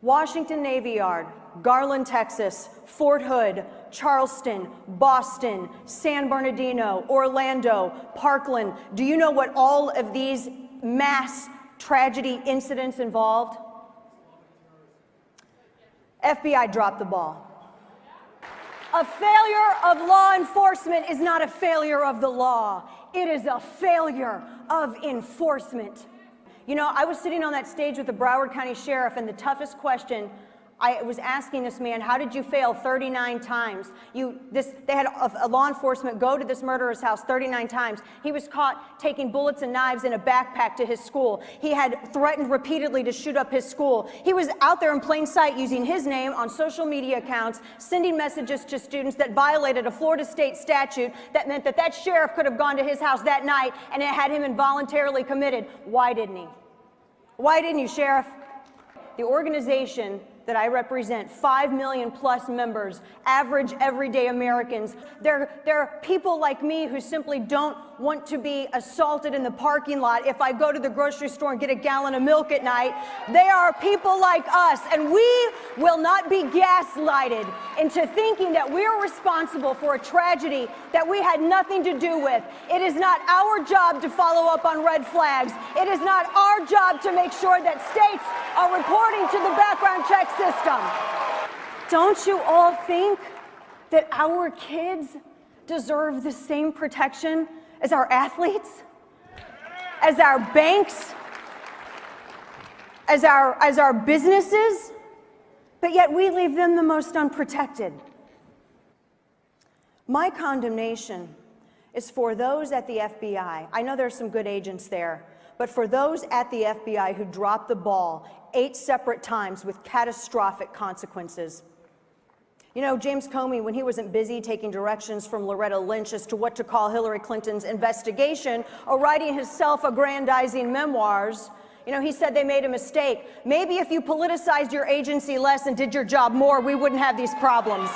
Washington Navy Yard, Garland, Texas, Fort Hood, Charleston, Boston, San Bernardino, Orlando, Parkland. Do you know what all of these mass tragedy incidents involved? FBI dropped the ball. A failure of law enforcement is not a failure of the law. It is a failure of enforcement. You know, I was sitting on that stage with the Broward County Sheriff, and the toughest question I was asking this man, how did you fail 39 times? They had a law enforcement go to this murderer's house 39 times. He was caught taking bullets and knives in a backpack to his school. He had threatened repeatedly to shoot up his school. He was out there in plain sight using his name on social media accounts, sending messages to students that violated a Florida state statute that meant that that sheriff could have gone to his house that night and it had him involuntarily committed. Why didn't he? Why didn't you, Sheriff? The organization that I represent, 5 million plus members, average everyday Americans. They're people like me who simply don't want to be assaulted in the parking lot if I go to the grocery store and get a gallon of milk at night. They are people like us, and we will not be gaslighted into thinking that we are responsible for a tragedy that we had nothing to do with. It is not our job to follow up on red flags. It is not our job to make sure that states are reporting to the background check system. Don't you all think that our kids deserve the same protection as our athletes, as our banks, as our businesses? But yet we leave them the most unprotected. My condemnation is for those at the FBI. I know there's some good agents there, but for those at the FBI who dropped the ball 8 separate times with catastrophic consequences. You know, James Comey, when he wasn't busy taking directions from Loretta Lynch as to what to call Hillary Clinton's investigation or writing his self-aggrandizing memoirs, you know, he said they made a mistake. Maybe if you politicized your agency less and did your job more, we wouldn't have these problems.